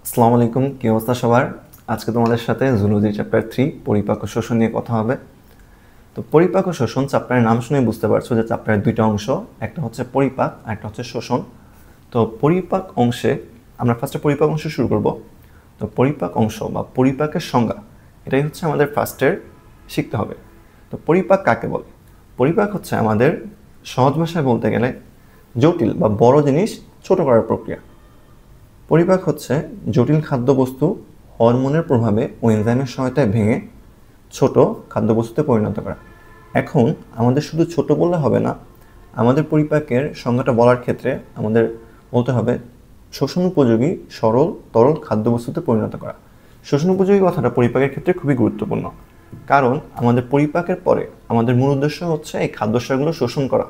আসসালামু আলাইকুম, কি অবস্থা সবার? আজকে তোমাদের সাথে জুলজি চ্যাপ্টার 3 পরিপাক ও শোষণ নিয়ে কথা হবে। তো পরিপাক ও শোষণ চ্যাপ্টারের নাম শুনে বুঝতে পারছো যে চ্যাপ্টারের দুইটা অংশ, একটা হচ্ছে পরিপাক আর একটা হচ্ছে শোষণ। তো পরিপাক অংশে আমরা ফার্স্টে পরিপাক অংশ শুরু করব। তো পরিপাক অংশ বা পরিপাকের সংজ্ঞা এটাই হচ্ছে আমাদের ফার্স্টের শিখতে হবে। তো পরিপাক কাকে বলে? পরিপাক হচ্ছে আমাদের সহজ ভাষায় বলতে গেলে জটিল বা বড় জিনিস ছোট করার প্রক্রিয়া। পরিপাক হচ্ছে জটিল খাদ্যবস্তু হরমোনের প্রভাবে ও এনজাইমের সহায়তায় ভেঙে ছোট খাদ্যবস্তুতে পরিণত করা। এখন আমাদের শুধু ছোট বললে হবে না, আমাদের পরিপাকের সংজ্ঞাটা বলার ক্ষেত্রে আমাদের বলতে হবে শোষণ উপযোগী সরল তরল খাদ্যবস্তুতে পরিণত করা। শোষণ উপযোগী কথাটা পরিপাকের ক্ষেত্রে খুবই গুরুত্বপূর্ণ, কারণ আমাদের পরিপাকের পরে আমাদের মূল উদ্দেশ্য হচ্ছে এই খাদ্যসারগুলো শোষণ করা।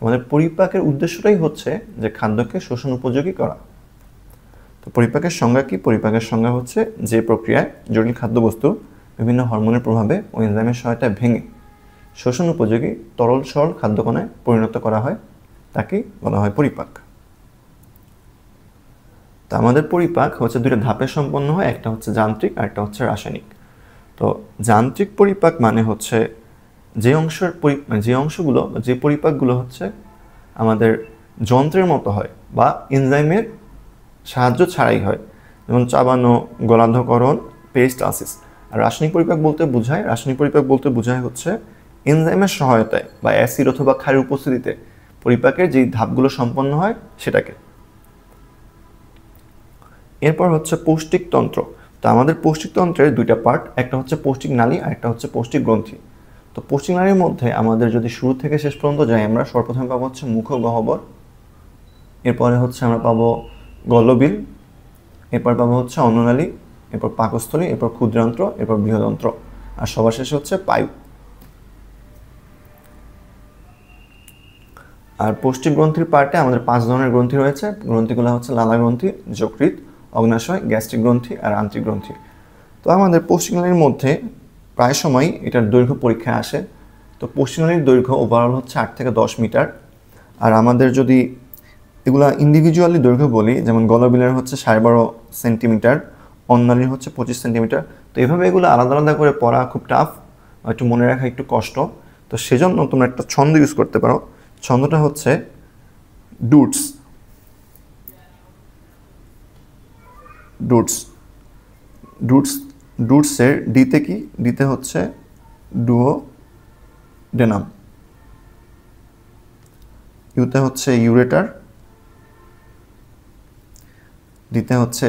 আমাদের পরিপাকের উদ্দেশ্যটাই হচ্ছে যে খাদ্যকে শোষণ উপযোগী করা। তো পরিপাকের সংজ্ঞা কি? পরিপাকের সংজ্ঞা হচ্ছে যে প্রক্রিয়ায় জটিল খাদ্যবস্তু বিভিন্ন হরমোনের প্রভাবে ও এনজাইমের সহায়তায় ভেঙে শোষণ উপযোগী তরল সরল খাদ্যকণায় পরিণত করা হয়, তাকেই বলা হয় পরিপাক। তা আমাদের পরিপাক হচ্ছে দুইটা ধাপে সম্পন্ন হয়, একটা হচ্ছে যান্ত্রিক আর একটা হচ্ছে রাসায়নিক। তো যান্ত্রিক পরিপাক মানে হচ্ছে যে অংশগুলো যে পরিপাকগুলো হচ্ছে আমাদের যন্ত্রের মতো হয় বা এনজাইমের সাহায্য ছাড়াই হয়, যেমন চাবানো, গলাধঃকরণ, পেরিস্টালসিস। আর রাসায়নিক পরিপাক বলতে বোঝায় হচ্ছে এনজাইমের সহায়তায় বা অ্যাসিড অথবা ক্ষারের উপস্থিতিতে পরিপাকের যেই ধাপগুলো সম্পন্ন হয় সেটাকে। এরপর হচ্ছে পৌষ্টিকতন্ত্র। তো আমাদের পৌষ্টিকতন্ত্রের দুইটা পার্ট, একটা হচ্ছে পৌষ্টিক নালী আর একটা হচ্ছে পৌষ্টিক গ্রন্থি। তো পৌষ্টিক নালীর মধ্যে আমাদের যদি শুরু থেকে শেষ পর্যন্ত যাই, আমরা সর্বপ্রথমে পাবো হচ্ছে মুখগহ্বর, এরপরে হচ্ছে আমরা পাবো গলবিল, এরপর পাবো হচ্ছে অন্ননালী, এরপর পাকস্থলী, এরপর ক্ষুদ্রান্ত্র, এরপর বৃহদন্ত্র, আর সবার শেষে হচ্ছে পায়ু। আর পৌষ্টিক গ্রন্থির পার্টে আমাদের 5 ধরনের গ্রন্থি রয়েছে। গ্রন্থিগুলো হচ্ছে লালা গ্রন্থি, যকৃৎ, অগ্নাশয়, গ্যাস্ট্রিক গ্রন্থি আর আন্ত্রিক গ্রন্থি। তো আমাদের পৌষ্টিক নালীর মধ্যে প্রায় সময় এটার দৈর্ঘ্য পরীক্ষায় আসে। তো পৌষ্টিক নালীর দৈর্ঘ্য ওভারঅল হচ্ছে 8 থেকে 10 মিটার। আর আমাদের যদি এগুলা ইন্ডিভিজুয়ালি দৈর্ঘ্য বলি, যেমন গলবিলের হচ্ছে 12.5 সেন্টিমিটার, অন্নালীর হচ্ছে 25 সেন্টিমিটার। তো এভাবে এগুলো আলাদা আলাদা করে পড়া খুব টাফ, একটু মনে রাখা একটু কষ্ট। তো সেজন্য তোমরা একটা ছন্দ ইউজ করতে পারো। ছন্দটা হচ্ছে ডুটস। ডুটস ডুটস ডুটসের ডিতে কি? ডিতে হচ্ছে ডুওডেনাম, ইউতে হচ্ছে ইউরেটার, ডিতে হচ্ছে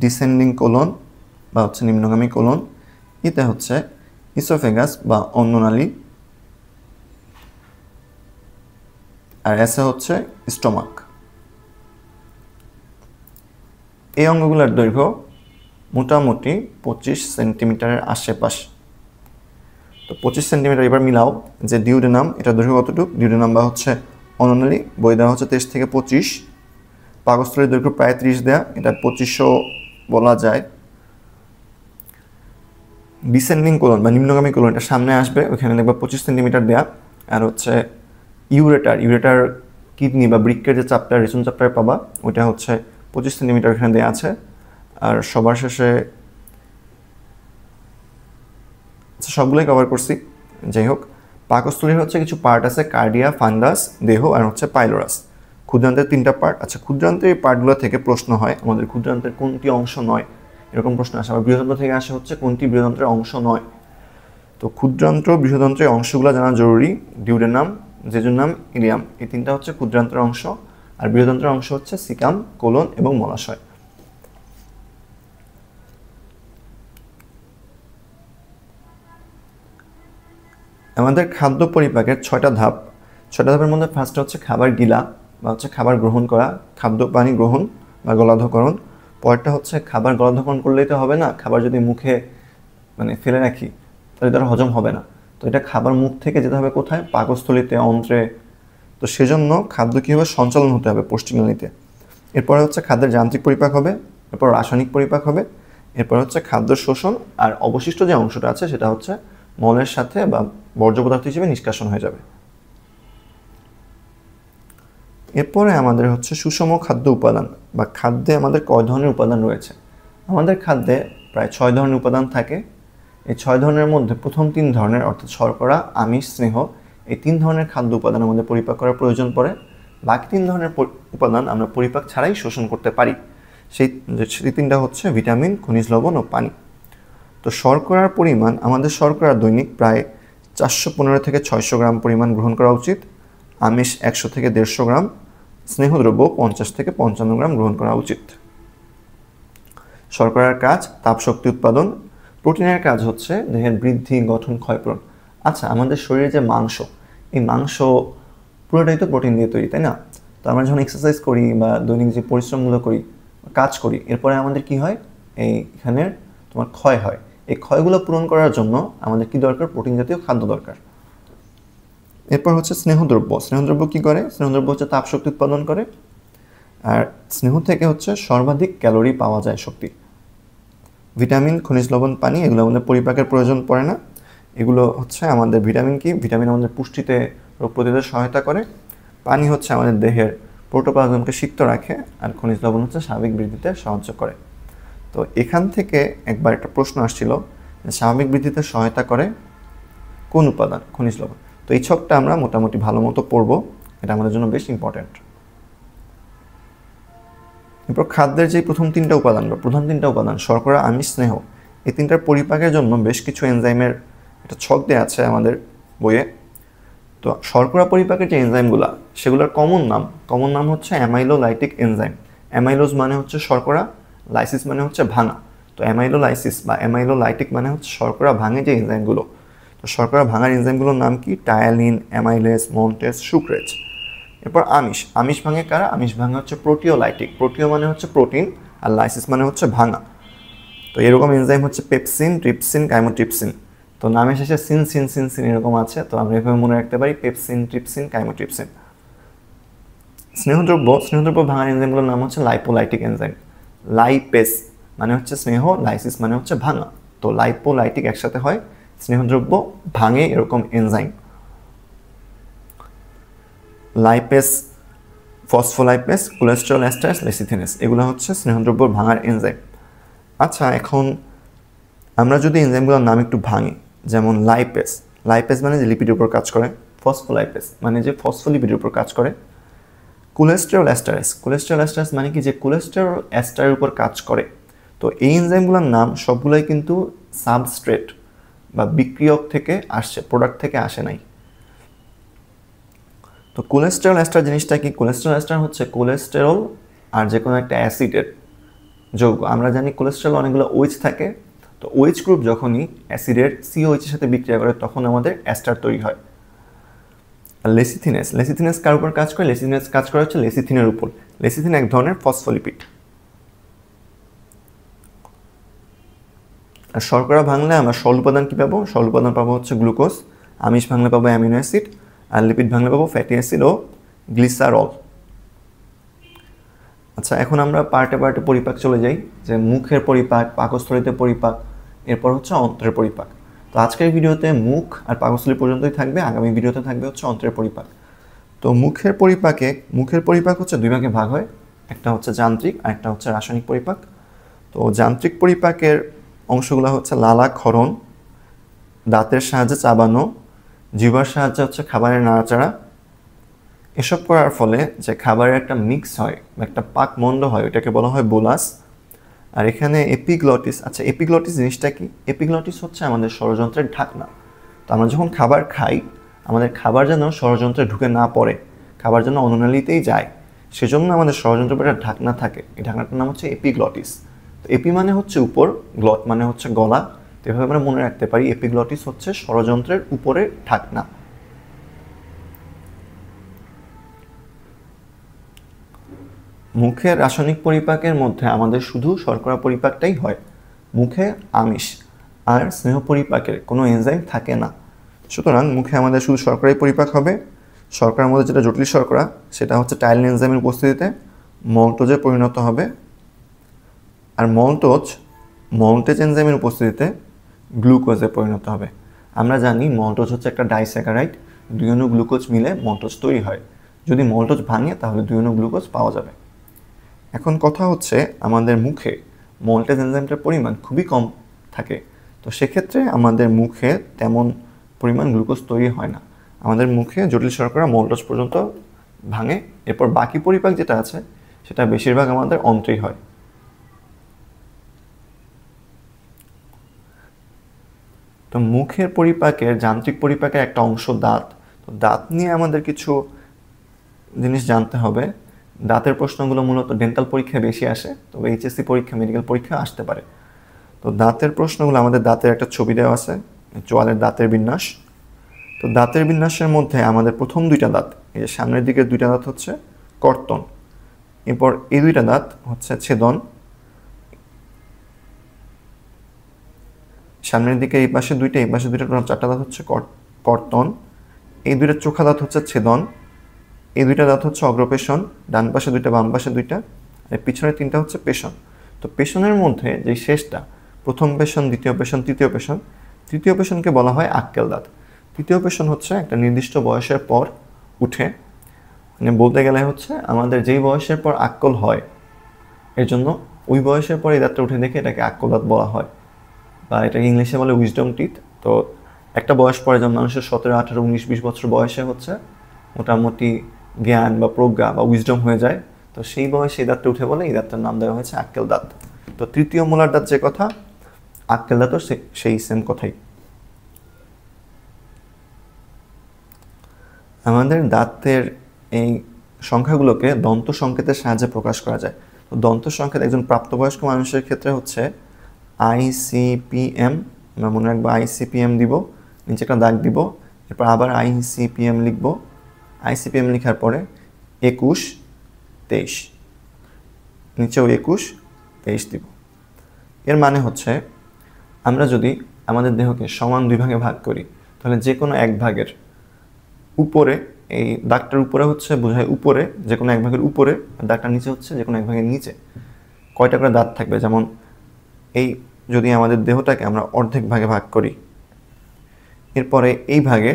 ডিসেন্ডিং কোলন বা হচ্ছে নিম্নগামী কোলন, ইতে হচ্ছে ইসোফেগাস বা অন্ননালী, আর এসে হচ্ছে স্টোমাক। এই অঙ্গগুলোর দৈর্ঘ্য মোটামুটি 25 সেন্টিমিটারের আশেপাশ। তো 25 সেন্টিমিটার। এবার মিলাও যে ডিউডেনাম, এটা দৈর্ঘ্য কতটুকু? ডিউডেনাম বা হচ্ছে অন্ননালী বই দেওয়া হচ্ছে 23 থেকে 25, পাকস্থলীর দৈর্ঘ্য প্রায় 30 দেয়া, এটা 2500 বলা যায়। ডিসেন্ডিং কোলন বা নিম্নগামী কোলন, এটা সামনে আসবে, ওখানে দেখবা 25 সেন্টিমিটার দেয়া। আর হচ্ছে ইউরেটার কিডনি বা বৃক্কের যে চ্যাপ্টার, রেচন চ্যাপ্টার পাবা, ওইটা হচ্ছে 25 সেন্টিমিটার এখানে দেওয়া আছে। আর সবার শেষে সবগুলোই কভার করছি। যাই হোক, পাকস্থলীর হচ্ছে কিছু পার্ট আছে, কার্ডিয়া, ফান্ডাস, দেহ আর হচ্ছে পাইলোরাস। ক্ষুদ্রান্তের 3টা পার্ট। আচ্ছা, ক্ষুদ্রান্তের এই পার্টগুলো থেকে প্রশ্ন হয় আমাদের ক্ষুদ্রান্তের কোনটি অংশ নয়, এরকম প্রশ্ন আসে। আবার বৃহদন্ত্র থেকে আসে হচ্ছে কোনটি বৃহদন্ত্রের অংশ নয়। তো ক্ষুদ্রান্ত্র বৃহদন্ত্রের অংশগুলো জানা জরুরি। ডিউডেনাম, জেজুনাম, ইলিয়াম, এই 3টা হচ্ছে ক্ষুদ্রান্ত্রের অংশ। আর বৃহদন্ত্রের অংশ হচ্ছে সিকাম, কোলন এবং মলাশয়। আমাদের খাদ্য পরিপাকের 6টা ধাপ। 6টা ধাপের মধ্যে ফার্স্ট হচ্ছে খাবার গিলা বা হচ্ছে খাবার গ্রহণ করা, খাদ্য পানি গ্রহণ বা গলাধঃকরণ। পরেরটা হচ্ছে খাবার গলাধঃকরণ করলেই তো হবে না, খাবার যদি মুখে ফেলে রাখি তাহলে তার হজম হবে না। তো এটা খাবার মুখ থেকে যেতে হবে কোথায়? পাকস্থলীতে, অন্ত্রে। তো সেজন্য খাদ্য কীভাবে সঞ্চালন হতে হবে পৌষ্টিক নালীতে। এরপরে হচ্ছে খাদ্যের যান্ত্রিক পরিপাক হবে, এরপর রাসায়নিক পরিপাক হবে, এরপর হচ্ছে খাদ্য শোষণ, আর অবশিষ্ট যে অংশটা আছে সেটা হচ্ছে মলের সাথে বা বর্জ্য পদার্থ হিসেবে নিষ্কাশন হয়ে যাবে। এরপরে আমাদের হচ্ছে সুষম খাদ্য উপাদান বা খাদ্যে আমাদের কয় ধরনের উপাদান রয়েছে। আমাদের খাদ্যে প্রায় 6 ধরনের উপাদান থাকে। এই 6 ধরনের মধ্যে প্রথম 3 ধরনের অর্থাৎ শর্করা, আমিষ, স্নেহ, এই 3 ধরনের খাদ্য উপাদান আমাদের পরিপাক করার প্রয়োজন পড়ে। বাকি 3 ধরনের উপাদান আমরা পরিপাক ছাড়াই শোষণ করতে পারি। সেই 3টা হচ্ছে ভিটামিন, খনিজ লবণ ও পানি। তো শর্করার পরিমাণ, আমাদের শর্করা দৈনিক প্রায় 415 থেকে 600 গ্রাম পরিমাণ গ্রহণ করা উচিত। আমিষ 100 থেকে 150 গ্রাম, স্নেহদ্রব্য 50 থেকে 55 গ্রাম গ্রহণ করা উচিত। শর্করার কাজ তাপশক্তি উৎপাদন, প্রোটিনের কাজ হচ্ছে দেহের বৃদ্ধি, গঠন, ক্ষয়পূরণ। আচ্ছা, আমাদের শরীরে যে মাংস, এই মাংস পুরোটাই তো প্রোটিন দিয়ে তৈরি, তাই না? তো আমরা যখন এক্সারসাইজ করি বা দৈনিক যে পরিশ্রমগুলো করি, কাজ করি, এরপরে আমাদের কি হয়, এইখানে তোমার ক্ষয় হয়। এই ক্ষয়গুলো পূরণ করার জন্য আমাদের কি দরকার? প্রোটিন জাতীয় খাদ্য দরকার। এরপর হচ্ছে স্নেহদ্রব্য। স্নেহদ্রব্য কি করে? স্নেহদ্রব্য হচ্ছে তাপশক্তি উৎপাদন করে, আর স্নেহ থেকে হচ্ছে সর্বাধিক ক্যালোরি পাওয়া যায়, শক্তি। ভিটামিন, খনিজ লবণ, পানি, এগুলো আমাদের পরিপাকের প্রয়োজন পড়ে না। এগুলো হচ্ছে আমাদের ভিটামিন কি? ভিটামিন আমাদের পুষ্টিতে, রোগ প্রতিরোধে সহায়তা করে। পানি হচ্ছে আমাদের দেহের প্রোটোপ্লাজমকে সিক্ত রাখে, আর খনিজ লবণ হচ্ছে স্বাভাবিক বৃদ্ধিতে সাহায্য করে। তো এখান থেকে একবার একটা প্রশ্ন আসছিল যে স্বাভাবিক বৃদ্ধিতে সহায়তা করে কোন উপাদান? খনিজ লবণ। তো এই ছকটা আমরা মোটামুটি ভালো মতো পড়বো, এটা আমাদের জন্য বেশ ইম্পর্টেন্ট। এরপর খাদ্যের যে প্রথম 3টা উপাদান, প্রধান 3টা উপাদান শর্করা, আমিষ, স্নেহ, এই 3টার পরিপাকের জন্য বেশ কিছু এনজাইমের একটা ছক দেওয়া আছে আমাদের বইয়ে। তো শর্করা পরিপাকের যে এনজাইমগুলো, সেগুলোর কমন নাম হচ্ছে অ্যামাইলোলাইটিক এনজাইম। অ্যামাইলোজ মানে হচ্ছে শর্করা, লাইসিস মানে হচ্ছে ভাঙা। তো অ্যামাইলোলাইসিস বা অ্যামাইলোলাইটিক মানে হচ্ছে শর্করা ভাঙে যে এনজাইমগুলো। তো শর্করা ভাঙার এনজাইমগুলোর নাম কি? Ptyalin, amylase, montage, sucrase. এরপর আমিষ ভাঙে কারা? আমিষ ভাঙে হচ্ছে প্রোটিওলাইটিক। প্রোটিও মানে হচ্ছে প্রোটিন, আর লাইসিস মানে হচ্ছে ভাঙা। তো এরকম এনজাইম হচ্ছে পেপসিন, ট্রিপসিন, কাইমোট্রিপসিন। তো নামের শেষে সিন সিন সিন সিন এরকম আছে, তো আমরা এভাবে মনে রাখতে পারি, পেপসিন, ট্রিপসিন, কাইমোট্রিপসিন। স্নেহদ্রব্য ভাঙার এনজাইমগুলোর নাম হচ্ছে লাইপোলাইটিক এনজাইম। লাইপেস মানে হচ্ছে স্নেহ, লাইসিস মানে হচ্ছে ভাঙা। তো লাইপোলাইটিক একসাথে হয়, স্নেহদ্রব্য ভাঙে এরকম এনজাইম। লাইপেস, ফসফোলাইপেস, কোলেস্টেরল এস্টারেস, লেসিথিনেস, এগুলো হচ্ছে স্নেহদ্রব্য ভাঙার এনজাইম। আচ্ছা, এখন আমরা যদি এনজাইমগুলোর নাম একটু ভাঙি, যেমন লাইপেস মানে যে লিপিডের উপর কাজ করে, ফসফোলাইপেস মানে যে ফসফোলিপিডের উপর কাজ করে, কোলেস্টেরল এস্টারেস মানে কি? যে কোলেস্টেরল এস্টারের উপর কাজ করে। তো এই এনজাইমগুলোর নাম সবগুলোই কিন্তু সাবস্ট্রেট বা বিক্রিয়ক থেকে আসছে, প্রোডাক্ট থেকে আসে নাই। তো কোলেস্টেরল এস্টার জিনিসটা কি? কোলেস্টেরল এস্টার হচ্ছে কোলেস্টেরল আর যে কোনো একটা অ্যাসিডের যৌগ। আমরা জানি কোলেস্টেরল অনেকগুলো OH থাকে, তো OH গ্রুপ যখনই অ্যাসিডের COH এর সাথে বিক্রিয়া করে তখন আমাদের এস্টার তৈরি হয়। আর লেসিথিনেস কার উপর কাজ করে? লেসিথিনেস কাজ করে হচ্ছে লেসিথিনের উপর। লেসিথিন এক ধরনের ফসফোলিপিড। আর শর্করা ভাঙলে আমরা সরল উপাদান কি পাবো? সরল উপাদান পাবো হচ্ছে গ্লুকোজ, আমিষ ভাঙলে পাবো অ্যামিনো অ্যাসিড, আর লিপিড ভাঙলে পাবো ফ্যাটি অ্যাসিড ও গ্লিসারল। আচ্ছা, এখন আমরা পার্টে পরিপাক চলে যাই, যে মুখের পরিপাক, পাকস্থলীতে পরিপাক, এরপর হচ্ছে অন্ত্রের পরিপাক। তো আজকের ভিডিওতে মুখ আর পাকস্থলী পর্যন্তই থাকবে, আগামী ভিডিওতে থাকবে হচ্ছে অন্ত্রের পরিপাক। তো মুখের পরিপাক হচ্ছে 2 ভাগে ভাগ হয়, একটা হচ্ছে যান্ত্রিক আর একটা হচ্ছে রাসায়নিক পরিপাক। তো যান্ত্রিক পরিপাকের অংশগুলো হচ্ছে লালাক্ষরণ, দাঁতের সাহায্যে চাবানো, জিহ্বার সাহায্যে হচ্ছে খাবারের নাড়াচাড়া। এসব করার ফলে যে খাবারের একটা মিক্স হয় বা একটা পাকমণ্ড হয়, ওটাকে বলা হয় বোলাস। আর এখানে এপিগ্লটিস। আচ্ছা, এপিগ্লটিস জিনিসটা কি? এপিগ্লটিস হচ্ছে আমাদের ষড়যন্ত্রের ঢাকনা। তো আমরা যখন খাবার খাই, আমাদের খাবার যেন ষড়যন্ত্রে ঢুকে না পড়ে, খাবার যেন অন্ননালীতেই যায়, সেজন্য আমাদের ষড়যন্ত্রের উপর একটা ঢাকনা থাকে। এই ঢাকনাটার নাম হচ্ছে এপিগ্লটিস। তো এপি মানে হচ্ছে উপর, গ্লট মানে হচ্ছে গলা। তো এভাবে আমরা মনে রাখতে পারি, এপিগ্লটিস হচ্ছে ষড়যন্ত্রের উপরের ঢাকনা। মুখের রাসায়নিক পরিপাকের মধ্যে আমাদের শুধু শর্করা পরিপাকটাই হয়। মুখে আমিষ আর স্নেহ পরিপাকের কোনো এনজাইম থাকে না, সুতরাং মুখে আমাদের শুধু শর্করাই পরিপাক হবে। শর্করার মধ্যে যেটা জটিল শর্করা, সেটা হচ্ছে টাইলিন এনজাইমের উপস্থিতিতে মল্টোজে পরিণত হবে, আর মল্টেজ এনজাইমের উপস্থিতিতে গ্লুকোজে পরিণত হবে। আমরা জানি মল্টোজ হচ্ছে একটা ডাইস্যাকারাইড, 2 অণু গ্লুকোজ মিলে মল্টোজ তৈরি হয়। যদি মল্টোজ ভাঙে তাহলে 2 অণু গ্লুকোজ পাওয়া যাবে। এখন কথা হচ্ছে আমাদের মুখে মল্টেজ এনজাইমটার পরিমাণ খুবই কম থাকে, তো সেক্ষেত্রে আমাদের মুখে তেমন পরিমাণ গ্লুকোজ তৈরি হয় না। আমাদের মুখে জটিল শর্করা মল্টোজ পর্যন্ত ভাঙে, এরপর বাকি পরিপাক যেটা আছে সেটা বেশিরভাগ আমাদের অন্ত্রেই হয়। তো মুখের পরিপাকের যান্ত্রিক পরিপাকের একটা অংশ দাঁত। তো দাঁত নিয়ে আমাদের কিছু জিনিস জানতে হবে। দাঁতের প্রশ্নগুলো মূলত ডেন্টাল পরীক্ষায় বেশি আসে, তবে এইচএসসি পরীক্ষা, মেডিকেল পরীক্ষা আসতে পারে। তো দাঁতের প্রশ্নগুলো, আমাদের দাঁতের একটা ছবি দেওয়া আছে, চোয়ালের দাঁতের বিন্যাস। তো দাঁতের বিন্যাসের মধ্যে আমাদের প্রথম 2টা দাঁত, এই যে সামনের দিকের 2টা দাঁত হচ্ছে কর্তন, এরপর এই 2টা দাঁত হচ্ছে ছেদন, সামনের দিকে এই পাশে 2টা, এই পাশে 2টা, 4টা দাঁত হচ্ছে কর্তন, এই 2টা চোখা দাঁত হচ্ছে ছেদন, এই 2টা দাঁত হচ্ছে অগ্রপেশন, ডান পাশে 2টা, বাম পাশে 2টা, আর পিছনে 3টা হচ্ছে পেশন। তো পেশনের মধ্যে যে শেষটা, প্রথম পেশন, দ্বিতীয় পেশন, তৃতীয় পেশন, তৃতীয় পেশনকে বলা হয় আক্কেল দাঁত। তৃতীয় পেশন হচ্ছে একটা নির্দিষ্ট বয়সের পর উঠে, মানে বলতে গেলে হচ্ছে আমাদের যেই বয়সের পর আক্কেল হয়, এর জন্য ওই বয়সের পর এই দাঁতটা উঠে দেখে এটাকে আক্কেল দাঁত বলা হয়, বা এটাকে ইংলিশে বলে উইজডম টিথ। তো একটা বয়স পরে যেমন মানুষের 17, 18, 19, 20 বছর বয়সে হচ্ছে মোটামুটি জ্ঞান বা প্রজ্ঞা বা উইজডম হয়ে যায়, তো সেই বয়সে এই দাঁতটা উঠে বলে এই দাঁতটার নাম দেওয়া হয়েছে আক্কেল দাঁত। তো তৃতীয় মোলার দাঁত যে কথা, আক্কেল দাঁতও সেই সেম কথাই। আমাদের দাঁতের এই সংখ্যাগুলোকে দন্ত সংকেতের সাহায্যে প্রকাশ করা যায়। তো দন্ত সংকেত একজন প্রাপ্তবয়স্ক মানুষের ক্ষেত্রে হচ্ছে ICPM, আমরা মনে রাখবো ICPM দিব, নিচে একটা দাগ দিব, এরপর আবার ICPM লিখব, ICPM লেখার পরে 21, 23, নিচেও 21, 23 দিব। এর মানে হচ্ছে আমরা যদি আমাদের দেহকে সমান 2 ভাগে ভাগ করি, তাহলে যে কোনো এক ভাগের উপরে, এই দাগটার উপরে হচ্ছে বোঝায় উপরে, যে কোনো এক ভাগের উপরে, আর দাগটার নিচে হচ্ছে যে কোনো এক ভাগের নিচে কয়টা করে দাঁত থাকবে। যেমন এই যদি আমাদের দেহটাকে আমরা অর্ধেক ভাগে ভাগ করি, এরপরে এই ভাগে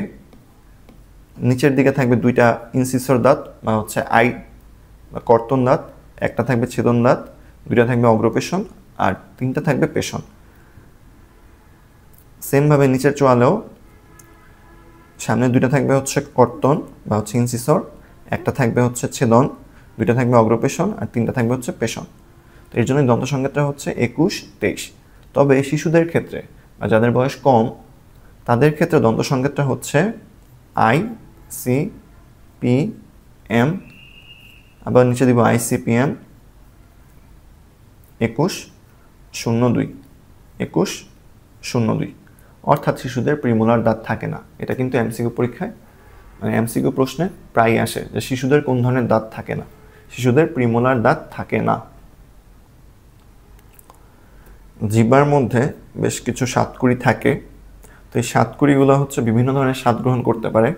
নিচের দিকে থাকবে 2টা ইনসিসর দাঁত বা হচ্ছে আই বা কর্তন দাঁত, একটা থাকবে ছেদন দাঁত, 2টা থাকবে অগ্রপেশন, আর 3টা থাকবে পেশন। সেমভাবে নিচের চোয়ালেও সামনে 2টা থাকবে হচ্ছে কর্তন বা হচ্ছে ইনসিসর, একটা থাকবে হচ্ছে ছেদন, 2টা থাকবে অগ্রপেশন, আর 3টা থাকবে হচ্ছে পেশন। তো এর জন্য দন্ত সংকেতটা হচ্ছে 21, 23। তবে শিশুদের ক্ষেত্রে বা যাদের বয়স কম, তাদের ক্ষেত্রে দন্ত সংকেতটা হচ্ছে ICPM, আবার নিচে দিব ICPM 21, 02, 21, 02। অর্থাৎ শিশুদের প্রিমোলার দাঁত থাকে না। এটা কিন্তু এমসিকিউ পরীক্ষায়, মানে এমসিকিউ প্রশ্নে প্রায়ই আসে যে শিশুদের কোন ধরনের দাঁত থাকে না। শিশুদের প্রিমোলার দাঁত থাকে না। জিহ্বার মধ্যে বেশ কিছু স্বাদকুড়ি থাকে। তো এই স্বাদকুড়িগুলো হচ্ছে বিভিন্ন ধরনের স্বাদ গ্রহণ করতে পারে।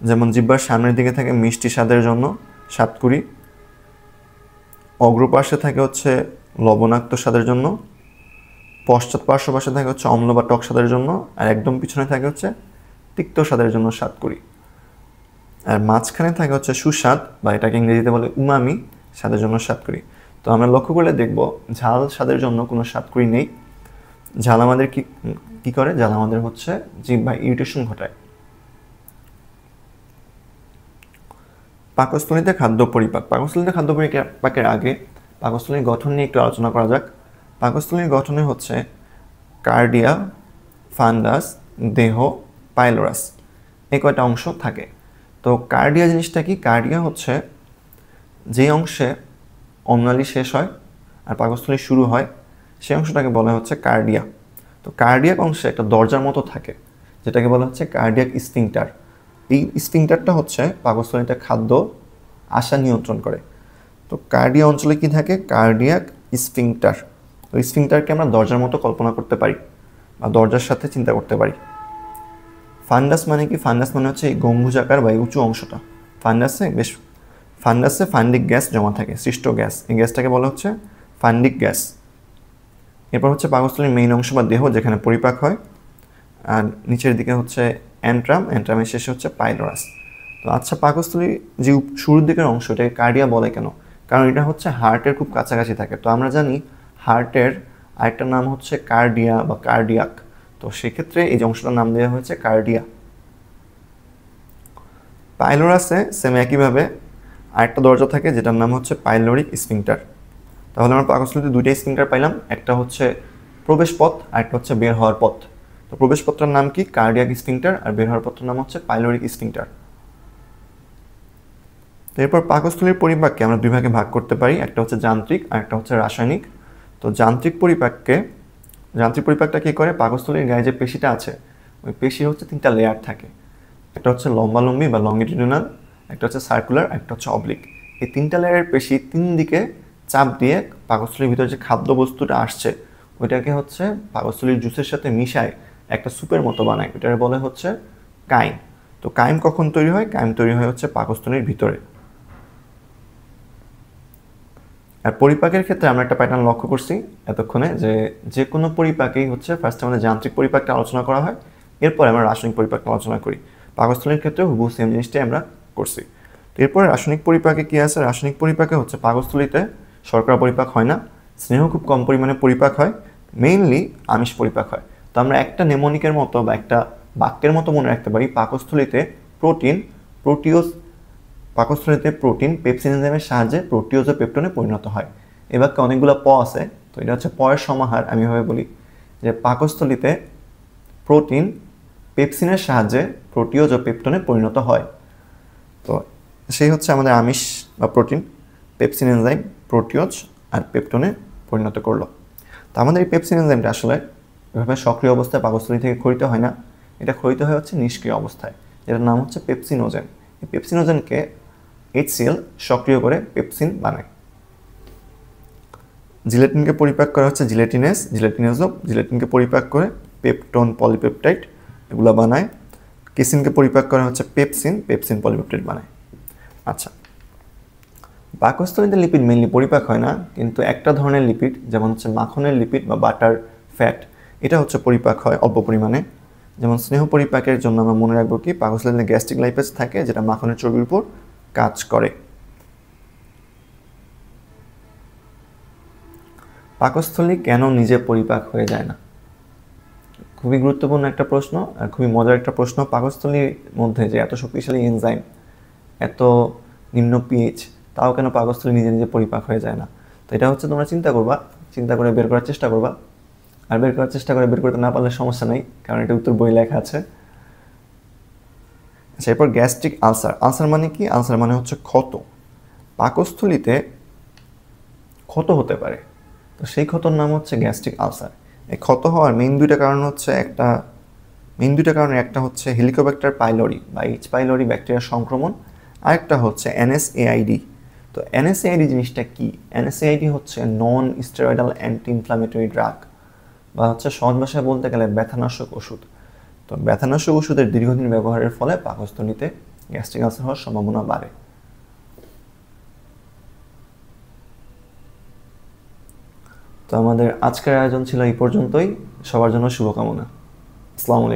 যেমন জিহ্বার সামনের দিকে থাকে মিষ্টি স্বাদের জন্য স্বাদকুড়ি, অগ্রপার্শ্বে থাকে হচ্ছে লবণাক্ত স্বাদের জন্য, পশ্চাৎ পার্শ্বপার্শ্বে থাকে হচ্ছে অম্ল বা টক স্বাদের জন্য, আর একদম পিছনে থাকে হচ্ছে তিক্ত স্বাদের জন্য স্বাদকুড়ি, আর মাঝখানে থাকে হচ্ছে সুস্বাদ বা এটাকে ইংরেজিতে বলে উমামি স্বাদের জন্য স্বাদকুড়ি। তো আমরা লক্ষ্য করলে দেখব ঝাল স্বাদের জন্য কোনো স্বাদকুড়ি নেই। ঝাল আমাদের কি করে, ঝাল আমাদের হচ্ছে জিহ্বায় ইরিটেশন ঘটায়। পাকস্থলীতে খাদ্য পরিপাক। পাকস্থলীতে খাদ্য পরিপাকের আগে পাকস্থলীর গঠন নিয়ে একটু আলোচনা করা যাক। পাকস্থলীর গঠনে হচ্ছে কার্ডিয়া, ফান্ডাস, দেহ, পাইলোরাস, এই কয়টা অংশ থাকে। তো কার্ডিয়া জিনিসটা কি? কার্ডিয়া হচ্ছে যে অংশে অন্নালী শেষ হয় আর পাকস্থলী শুরু হয়, সেই অংশটাকে বলা হচ্ছে কার্ডিয়া। তো কার্ডিয়াক অংশে একটা দরজার মতো থাকে যেটাকে বলা হচ্ছে কার্ডিয়াক স্ফিংটার। এই স্ফিংটারটা হচ্ছে পাকস্থলীতে খাদ্য আসা নিয়ন্ত্রণ করে। তো কার্ডিয়া অঞ্চলে কি থাকে? Cardiac sphincter. তো স্ফিংটারকে আমরা দরজার মতো কল্পনা করতে পারি বা দরজার সাথে চিন্তা করতে পারি। ফান্ডাস মানে কি? ফান্ডাস মানে হচ্ছে এই গম্বুজাকার বা এই উঁচু অংশটা। ফান্ডাসে ফান্ডিক গ্যাস জমা থাকে, সৃষ্ট গ্যাস। এই গ্যাসটাকে বলা হচ্ছে ফান্ডিক গ্যাস। এরপর হচ্ছে পাকস্থলীর মেইন অংশ বা দেহ, যেখানে পরিপাক হয়। আর নিচের দিকে হচ্ছে অ্যান্ট্রাম, অ্যান্ট্রামের শেষে হচ্ছে পাইলোরাস। তো আচ্ছা, পাকস্থলী যে শুরুর দিকের অংশ, এটাকে কার্ডিয়া বলে কেন? কারণ এটা হচ্ছে হার্টের খুব কাছাকাছি থাকে। তো আমরা জানি হার্টের আরেকটা নাম হচ্ছে কার্ডিয়া বা কার্ডিয়াক। তো সেক্ষেত্রে এই যে অংশটার নাম দেওয়া হয়েছে কার্ডিয়া। পাইলোরাসে সেম একইভাবে আরেকটা দরজা থাকে যেটার নাম হচ্ছে পাইলোরিক স্ফিংটার। তাহলে আমরা পাকস্থলীতে দুইটা স্ফিংটার পাইলাম, একটা হচ্ছে প্রবেশ পথ আর একটা হচ্ছে বের হওয়ার পথ। তো প্রবেশ পথটার নাম কি? Cardiac sphincter. আর বের হওয়ার পথটার নাম হচ্ছে পাইলোরিক স্ফিংটার। তো এরপর পাকস্থলীর পরিপাককে আমরা দুই ভাগে ভাগ করতে পারি, একটা হচ্ছে যান্ত্রিক আর একটা হচ্ছে রাসায়নিক। তো যান্ত্রিক পরিপাকটা কী করে? পাকস্থলীর গায়ে যে পেশিটা আছে, ওই পেশির হচ্ছে তিনটা লেয়ার থাকে। একটা হচ্ছে লম্বালম্বী বা লঙ্গিটিউডিনাল, একটা হচ্ছে সার্কুলার, একটা হচ্ছে অবলিক। এই তিনটা লেয়ারের পেশি তিন দিকে চাপ দিয়ে পাকস্থলীর ভিতরে যে খাদ্যবস্তুটা আসছে ওইটাকে হচ্ছে পাকস্থলীর জুসের সাথে মিশায় একটা স্যুপের মতো বানায়, ওইটার বলে হচ্ছে কাইম। তো কাইম কখন তৈরি হয়? কাইম তৈরি হয় হচ্ছে পাকস্থলীর ভিতরে। আর পরিপাকের ক্ষেত্রে আমরা একটা প্যাটার্ন লক্ষ্য করছি এতক্ষণে, যে কোনো পরিপাকেই হচ্ছে ফার্স্টে আমাদের যান্ত্রিক পরিপাকটা আলোচনা করা হয়, এরপরে আমরা রাসায়নিক পরিপাকটা আলোচনা করি। পাকস্থলীর ক্ষেত্রে হুবহু সেম জিনিসটাই আমরা করছি। তো এরপরে রাসায়নিক পরিপাকে কী আছে? রাসায়নিক পরিপাকে হচ্ছে পাকস্থলীতে শর্করা পরিপাক হয় না, স্নেহ খুব কম পরিমাণে পরিপাক হয়, মেইনলি আমিষ পরিপাক হয়। তো আমরা একটা নেমোনিকের মতো বা একটা বাক্যের মতো মনে রাখতে পারি, পাকস্থলীতে প্রোটিন পেপসিন এনজাইমের সাহায্যে প্রোটিওজ ও পেপটনে পরিণত হয়। এ বাক্যে অনেকগুলো প আছে, তো এটা হচ্ছে পয়ের সমাহার। আমি এভাবে বলি যে পাকস্থলীতে প্রোটিন পেপসিনের সাহায্যে প্রোটিওজ ও পেপটনে পরিণত হয়। তো সেই হচ্ছে আমাদের আমিষ বা প্রোটিন, পেপসিন এনজাইম প্রোটিওজ আর পেপটনে পরিণত করলো। তো আমাদের এই পেপসিন এনজাইমটা আসলে এভাবে সক্রিয় অবস্থায় পাকস্থলী থেকে ক্ষরিত হয় না, এটা ক্ষরিত হয় হচ্ছে নিষ্ক্রিয় অবস্থায়, যেটার নাম হচ্ছে পেপসিনোজেন। এই পেপসিনোজেনকে HCl সক্রিয় করে পেপসিন বানায়। জিলেটিনকে পরিপাক করা হচ্ছে জিলেটিনেজও জিলেটিনকে পরিপাক করে পেপটন পলিপেপটাইড এগুলো বানায়। কেসিনকে পরিপাক করা হচ্ছে পেপসিন পলিপেপটাইড বানায়। আচ্ছা, পাকস্থলীতে লিপিড মেইনলি পরিপাক হয় না, কিন্তু একটা ধরনের লিপিড যেমন হচ্ছে মাখনের লিপিড বা বাটার ফ্যাট, এটা হচ্ছে পরিপাক হয় অল্প পরিমাণে। যেমন স্নেহ পরিপাকের জন্য আমরা মনে রাখবো কি, পাকস্থলীতে গ্যাস্ট্রিক লাইপেজ থাকে যেটা মাখনের চর্বির উপর কাজ করে। পাকস্থলী কেন নিজে পরিপাক হয়ে যায় না? খুবই গুরুত্বপূর্ণ একটা প্রশ্ন আর খুবই মজার একটা প্রশ্ন। পাকস্থলীর মধ্যে যে এত শক্তিশালী এনজাইম, এত নিম্ন পিএইচ, তাও কেন পাকস্থলী নিজে নিজে পরিপাক হয়ে যায় না? তো এটা হচ্ছে তোমরা চিন্তা করে বের করার চেষ্টা করবা। আর বের করার চেষ্টা করে বের করতে না পারলে সমস্যা নেই, কারণ এটা উত্তর বই লেখা আছে। আচ্ছা, এরপর গ্যাস্ট্রিক আলসার মানে কি? আলসার মানে হচ্ছে ক্ষত। পাকস্থলীতে ক্ষত হতে পারে, তো সেই ক্ষতর নাম হচ্ছে গ্যাস্ট্রিক আলসার। এই ক্ষত হওয়ার মেইন দুইটা কারণ হচ্ছে একটা হচ্ছে হেলিকোব্যাক্টার পাইলোরি বা এইচ পাইলোরি ব্যাকটেরিয়ার সংক্রমণ, আরেকটা হচ্ছে NSAID। তো NSAID জিনিসটা কি? NSAID হচ্ছে non steroidal anti inflammatory drug, বা হচ্ছে সহজ ভাষায় বলতে গেলে ব্যথানাশক ওষুধ। তো ব্যথানাশক ওষুধের দীর্ঘদিন ব্যবহারের ফলে পাকস্থলীতে গ্যাস্ট্রিক আলসার হওয়ার সম্ভাবনা বাড়ে। তো আমাদের আজকের আয়োজন ছিল এই পর্যন্তই। সবার জন্য শুভকামনা। আসসালামু আলাইকুম।